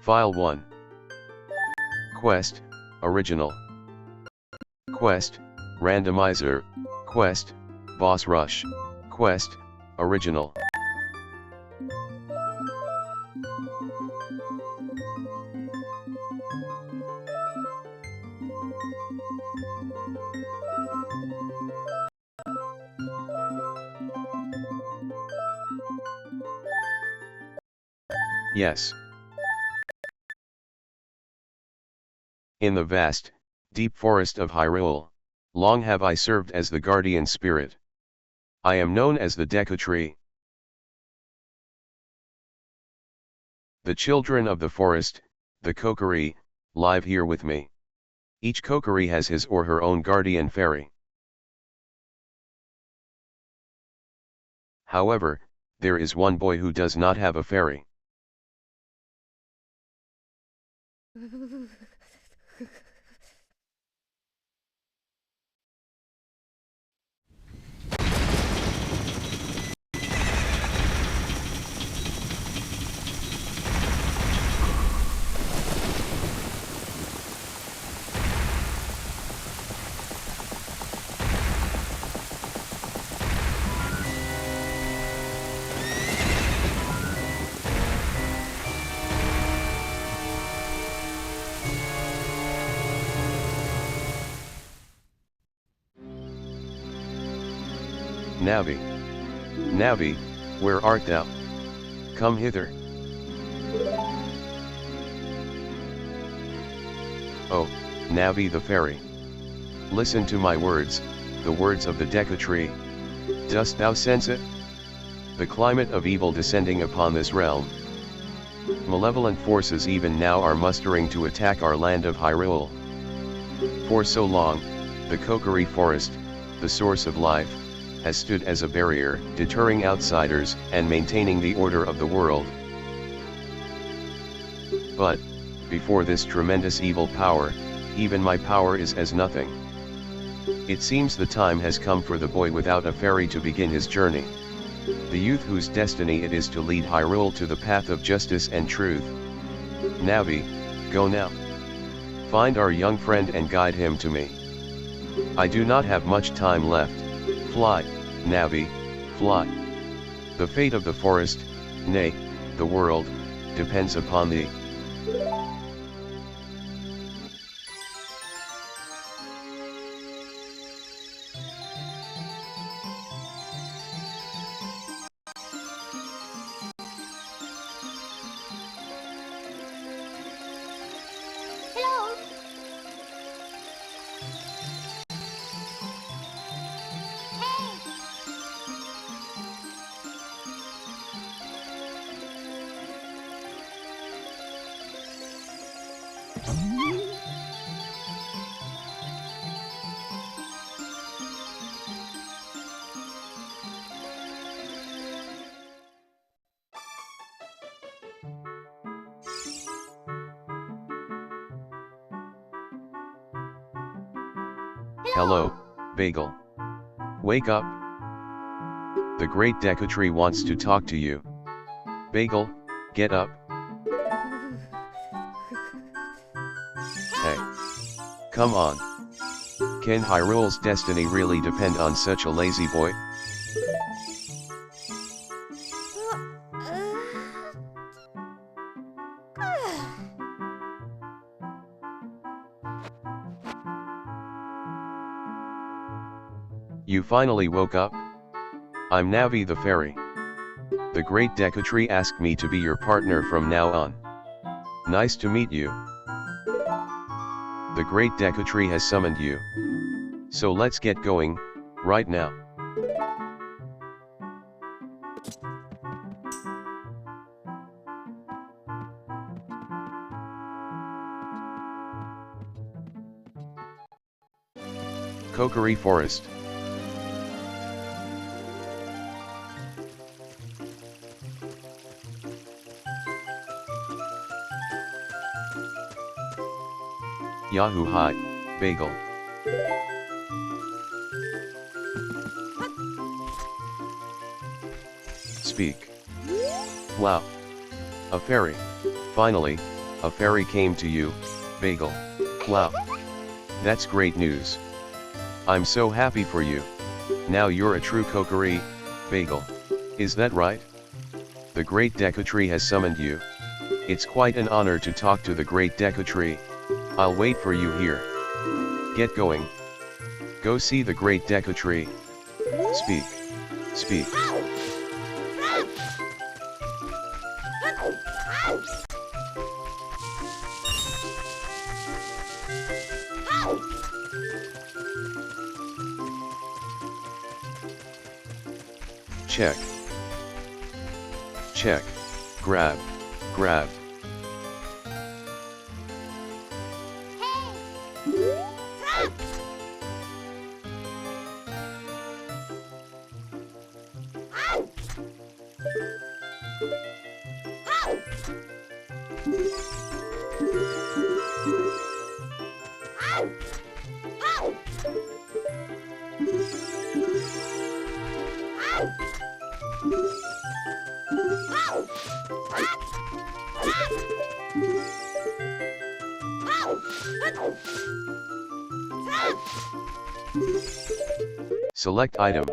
File 1. Quest, Original. Quest, Randomizer, Quest, Boss Rush, Quest, Original. Yes. In the vast, deep forest of Hyrule, long have I served as the guardian spirit. I am known as the Deku tree. The children of the forest, the Kokiri, live here with me. Each Kokiri has his or her own guardian fairy. However, there is one boy who does not have a fairy. Navi. Navi, where art thou? Come hither. Oh, Navi the fairy. Listen to my words, the words of the Deku tree. Dost thou sense it? The climate of evil descending upon this realm. Malevolent forces even now are mustering to attack our land of Hyrule. For so long, the Kokiri forest, the source of life, has stood as a barrier, deterring outsiders and maintaining the order of the world. But, before this tremendous evil power, even my power is as nothing. It seems the time has come for the boy without a fairy to begin his journey. The youth whose destiny it is to lead Hyrule to the path of justice and truth. Navi, go now. Find our young friend and guide him to me. I do not have much time left. Fly, Navi, fly. The fate of the forest, nay, the world, depends upon thee. Hello. Hello, Bagel. Wake up. The great Deku tree wants to talk to you. Bagel, get up. Hey. Come on. Can Hyrule's destiny really depend on such a lazy boy? You finally woke up? I'm Navi the fairy. The great Deku tree asked me to be your partner from now on. Nice to meet you. The great Deku tree has summoned you. So let's get going, right now. Kokiri Forest. Yahoo! Hi, Bagel. Speak. Wow. A fairy. Finally, a fairy came to you, Bagel. Wow. That's great news. I'm so happy for you. Now you're a true Kokiri, Bagel. Is that right? The great Deku tree has summoned you. It's quite an honor to talk to the great Deku tree. I'll wait for you here. Get going. Go see the great Deku tree. Speak. Speak. Check. Check. Grab. Grab. Select item.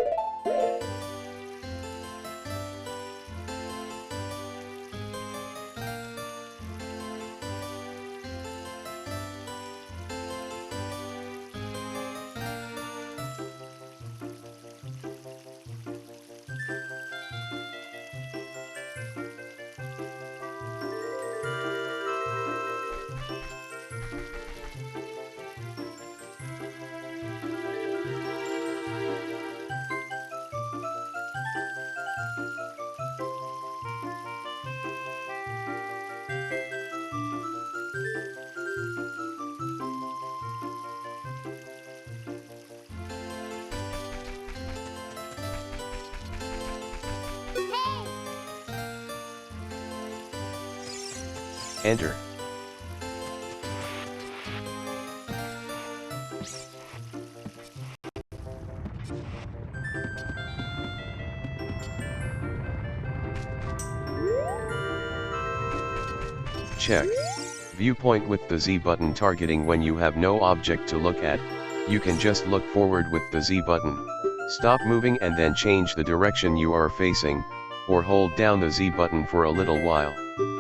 Enter. Check. Viewpoint with the Z button targeting when you have no object to look at, you can just look forward with the Z button. Stop moving and then change the direction you are facing, or hold down the Z button for a little while.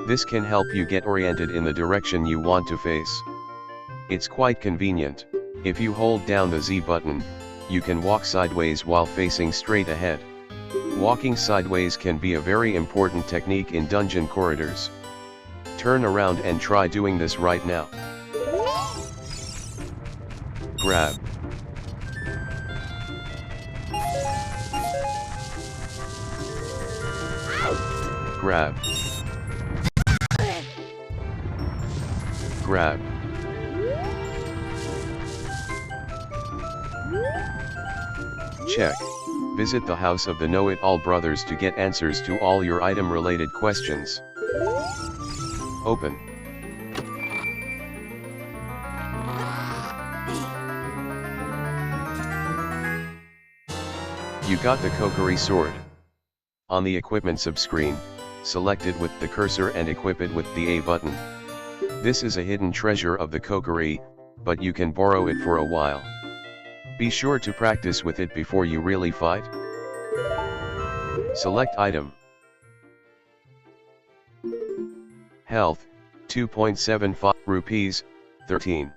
This can help you get oriented in the direction you want to face. It's quite convenient. If you hold down the Z button, you can walk sideways while facing straight ahead. Walking sideways can be a very important technique in dungeon corridors. Turn around and try doing this right now. Grab. Grab. Grab. Check. Visit the house of the Know-It-All brothers to get answers to all your item-related questions. Open. You got the Kokiri sword. On the equipment subscreen, select it with the cursor and equip it with the A button. This is a hidden treasure of the Kokiri, but you can borrow it for a while. Be sure to practice with it before you really fight. Select item. Health, 2.75 rupees, 13.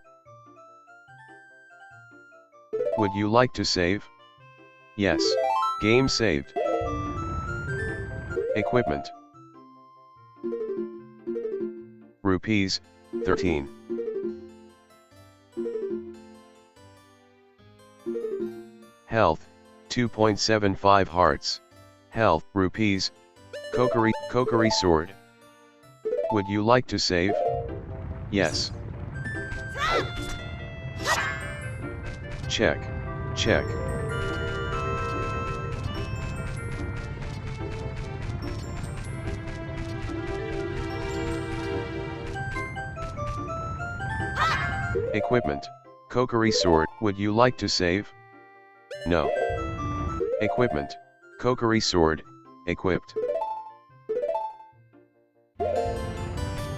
Would you like to save? Yes. Game saved. Equipment. Rupees, 13. Health, 2.75 hearts. Health, rupees. Kokiri sword. Would you like to save? Yes. Check. Check. Equipment. Kokiri sword. Would you like to save? No. Equipment. Kokiri sword, equipped.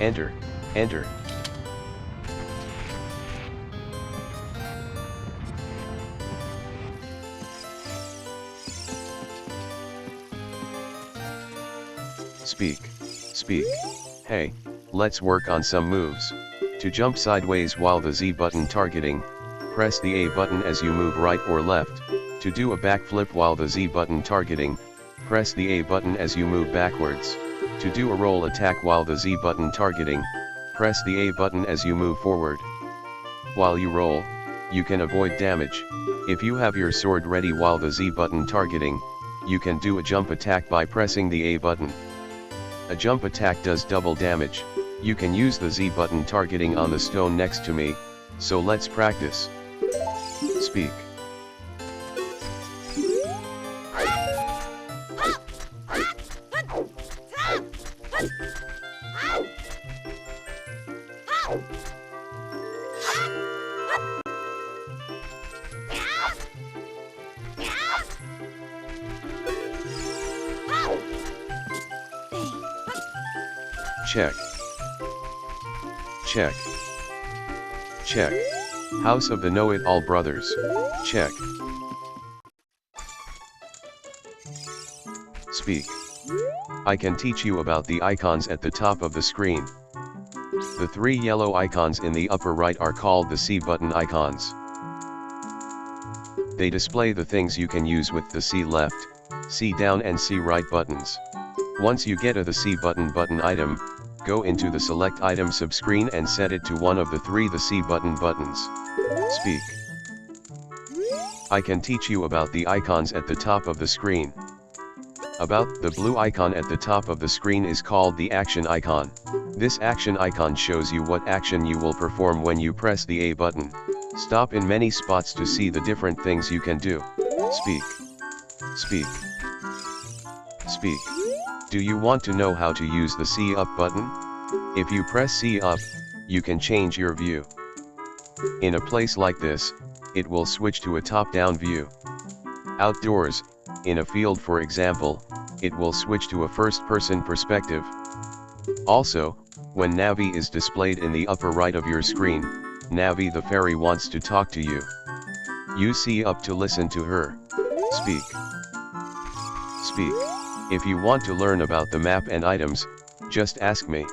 Enter, enter. Speak, speak. Hey, let's work on some moves. To jump sideways while the Z button targeting, press the A button as you move right or left. To do a backflip while the Z button targeting, press the A button as you move backwards. To do a roll attack while the Z button targeting, press the A button as you move forward. While you roll, you can avoid damage. If you have your sword ready while the Z button targeting, you can do a jump attack by pressing the A button. A jump attack does double damage. You can use the Z button targeting on the stone next to me, so let's practice. Speak. Check. Check. Check. House of the Know-It-All Brothers. Check. Speak. I can teach you about the icons at the top of the screen. The three yellow icons in the upper right are called the C button icons. They display the things you can use with the C left, C down and C right buttons. Once you get to the C button item, go into the select item subscreen and set it to one of the three the C button buttons. Speak. I can teach you about the icons at the top of the screen. About the blue icon at the top of the screen is called the action icon. This action icon shows you what action you will perform when you press the A button. Stop in many spots to see the different things you can do. Speak. Speak. Speak. Do you want to know how to use the C up button? If you press C up, you can change your view. In a place like this, it will switch to a top-down view. Outdoors, in a field for example, it will switch to a first-person perspective. Also, when Navi is displayed in the upper right of your screen, Navi the fairy wants to talk to you. Use C up to listen to her. Speak. Speak. If you want to learn about the map and items, just ask me.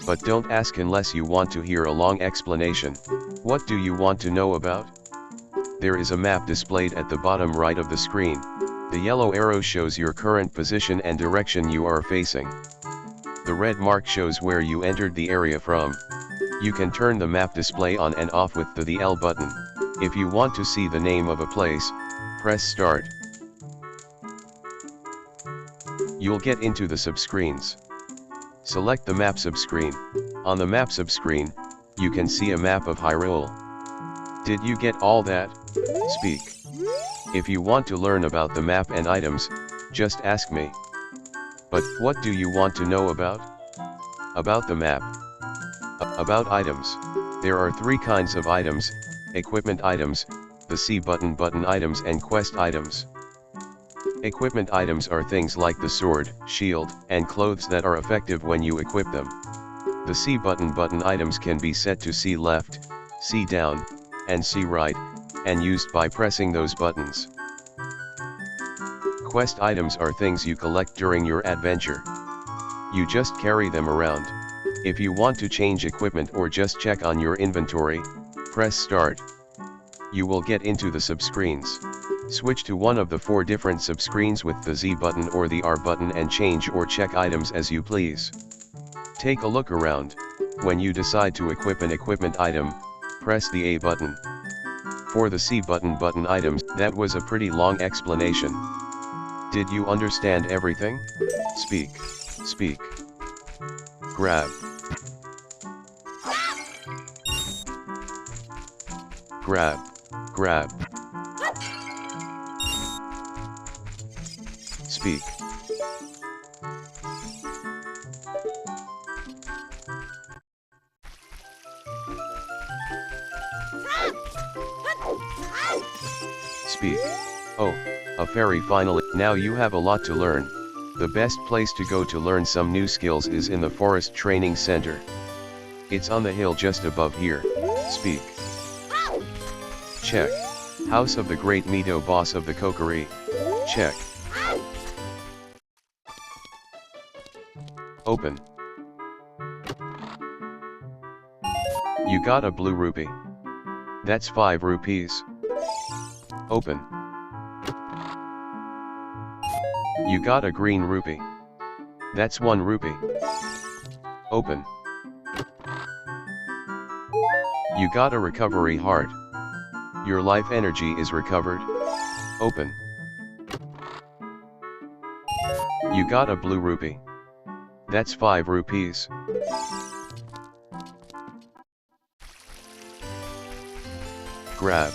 But don't ask unless you want to hear a long explanation. What do you want to know about? There is a map displayed at the bottom right of the screen. The yellow arrow shows your current position and direction you are facing. The red mark shows where you entered the area from. You can turn the map display on and off with the L button. If you want to see the name of a place, press start. You'll get into the subscreens. Select the map subscreen. On the map subscreen, you can see a map of Hyrule. Did you get all that? Speak. If you want to learn about the map and items, just ask me. But what do you want to know about? About the map. About items. There are three kinds of items: equipment items, the C button items and quest items. Equipment items are things like the sword, shield, and clothes that are effective when you equip them. The C button items can be set to C left, C down, and C right, and used by pressing those buttons. Quest items are things you collect during your adventure. You just carry them around. If you want to change equipment or just check on your inventory, press start. You will get into the subscreens. Switch to one of the four different subscreens with the Z button or the R button and change or check items as you please. Take a look around. When you decide to equip an equipment item, press the A button. For the C button items, that was a pretty long explanation. Did you understand everything? Speak. Speak. Grab. Grab. Grab. Speak. Speak. Oh, a fairy finally. Now you have a lot to learn. The best place to go to learn some new skills is in the Forest Training Center. It's on the hill just above here. Speak. Check. House of the Great Mito, boss of the Kokiri. Check. Open. You got a blue rupee. That's 5 rupees. Open. You got a green rupee. That's 1 rupee. Open. You got a recovery heart. Your life energy is recovered. Open. You got a blue rupee. That's 5 rupees. Grab.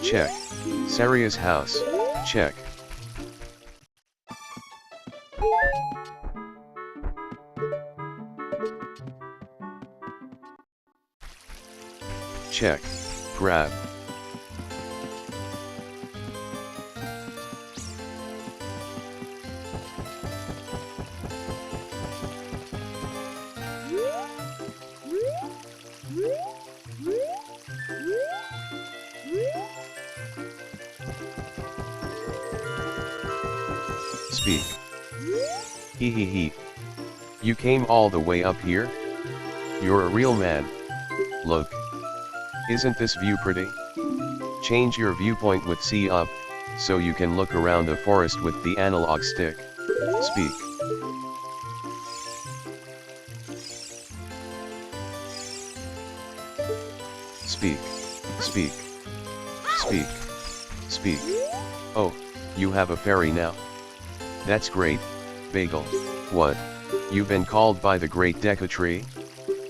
Check. Saria's house. Check. Check. Grab. Speak. Hee hee hee. You came all the way up here? You're a real man. Look. Isn't this view pretty? Change your viewpoint with C up, so you can look around the forest with the analog stick. Speak. Speak. Speak. Speak. Speak. Oh, you have a fairy now. That's great, Bagel. What? You've been called by the great Deku tree?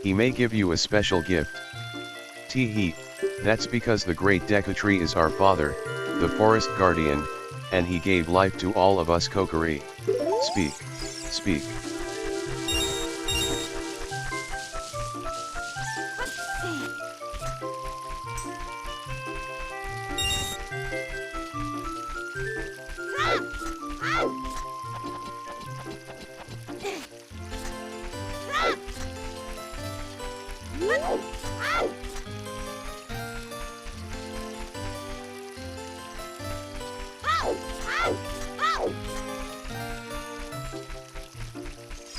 He may give you a special gift. Tee-hee, that's because the great Deku tree is our father, the forest guardian, and he gave life to all of us Kokiri. Speak. Speak.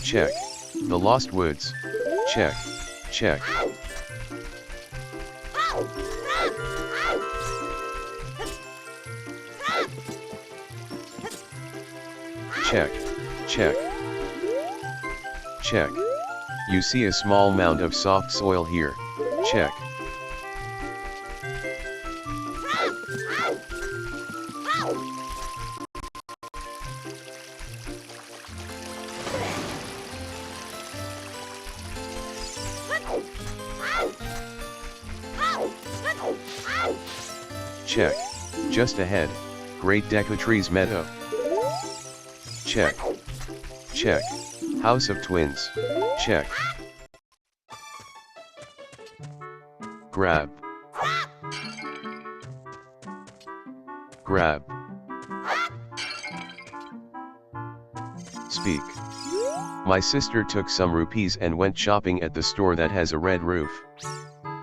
Check. The Lost Woods. Check. Check. Check. Check. Check. You see a small mound of soft soil here. Check. Check. Just ahead, Great Deku Tree's meadow. Check. Check. House of Twins. Check. Grab. Grab. Speak. My sister took some rupees and went shopping at the store that has a red roof.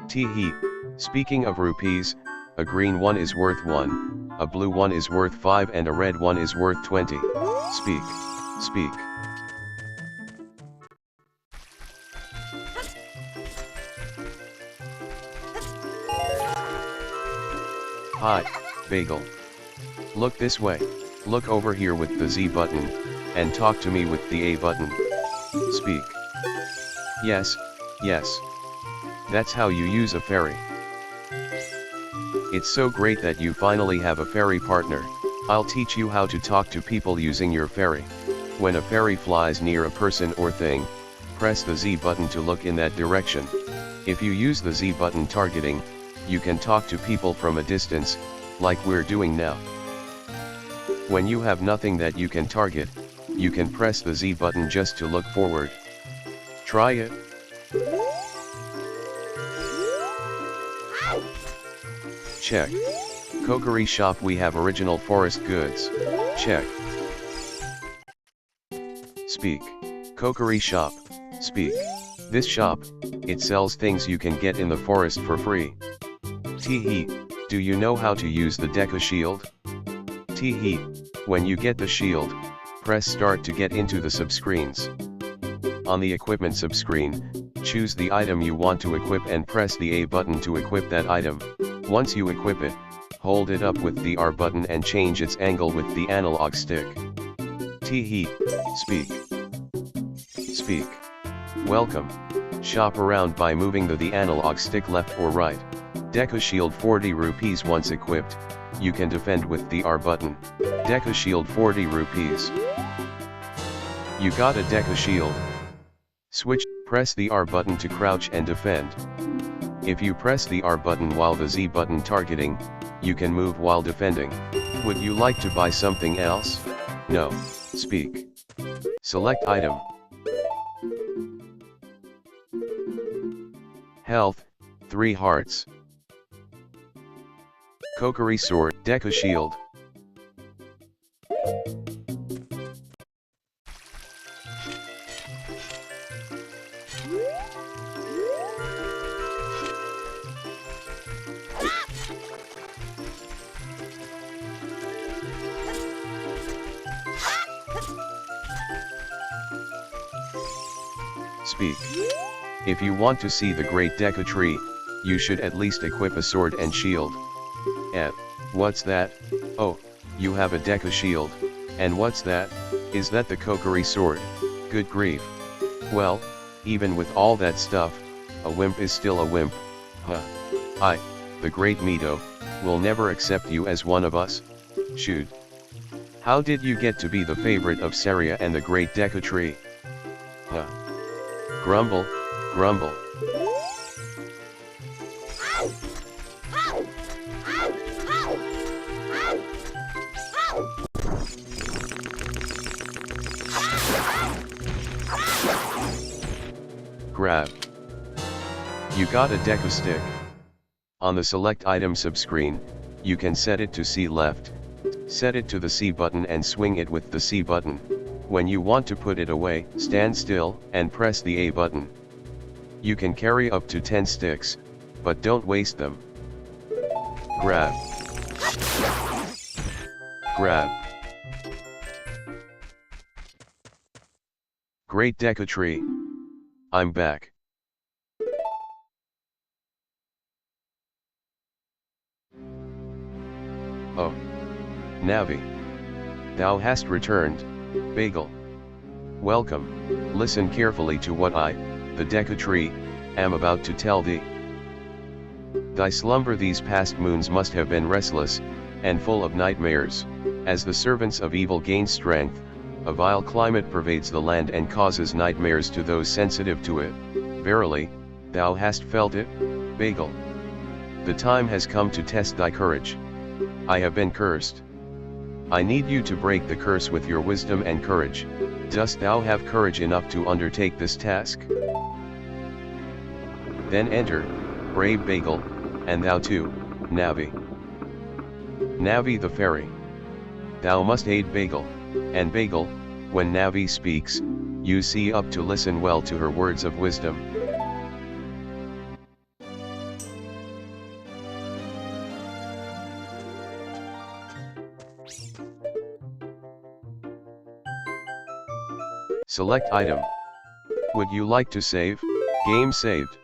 Tee-hee. Speaking of rupees, a green one is worth 1, a blue one is worth 5 and a red one is worth 20. Speak. Speak. Hi, Bagel. Look this way. Look over here with the Z button, and talk to me with the A button. Speak. Yes, yes. That's how you use a fairy. It's so great that you finally have a fairy partner. I'll teach you how to talk to people using your fairy. When a fairy flies near a person or thing, press the Z button to look in that direction. If you use the Z button targeting, you can talk to people from a distance, like we're doing now. When you have nothing that you can target, you can press the Z button just to look forward. Try it. Check. Kokiri shop, we have original forest goods. Check. Speak. Kokiri shop. Speak. This shop, it sells things you can get in the forest for free. Teehee, do you know how to use the Deku shield? Teehee, when you get the shield, press start to get into the subscreens. On the equipment subscreen, choose the item you want to equip and press the A button to equip that item. Once you equip it, hold it up with the R button and change its angle with the analog stick. Teehee, speak. Speak. Welcome. Shop around by moving the analog stick left or right. Deku shield 40 rupees. Once equipped, you can defend with the R button. Deku shield 40 rupees. You got a Deku shield. Switch, press the R button to crouch and defend. If you press the R button while the Z button targeting, you can move while defending. Would you like to buy something else? No. Speak. Select item. Health, 3 hearts. Kokiri sword, Deku shield. Speak. If you want to see the great Deku tree, you should at least equip a sword and shield. What's that? Oh, you have a Deku shield. And what's that? Is that the Kokiri sword? Good grief. Well, even with all that stuff, a wimp is still a wimp. Huh. The great Mito, will never accept you as one of us. Shoot. How did you get to be the favorite of Saria and the great Deku tree? Huh. Grumble, grumble. Grab. You got a Deku stick. On the select item subscreen, you can set it to C left, set it to the C button and swing it with the C button. When you want to put it away, stand still and press the A button. You can carry up to 10 sticks, but don't waste them. Grab. Grab. Great Deku tree. I'm back. Oh. Navi. Thou hast returned, Bagel. Welcome, listen carefully to what I, the Deku tree, am about to tell thee. Thy slumber these past moons must have been restless, and full of nightmares, as the servants of evil gain strength, a vile climate pervades the land and causes nightmares to those sensitive to it. Verily, thou hast felt it, Bagel. The time has come to test thy courage. I have been cursed. I need you to break the curse with your wisdom and courage. Dost thou have courage enough to undertake this task? Then enter, brave Bagel, and thou too, Navi. Navi the fairy. Thou must aid Bagel, and Bagel, when Navi speaks, you see up to listen well to her words of wisdom. Select item. Would you like to save? Game saved.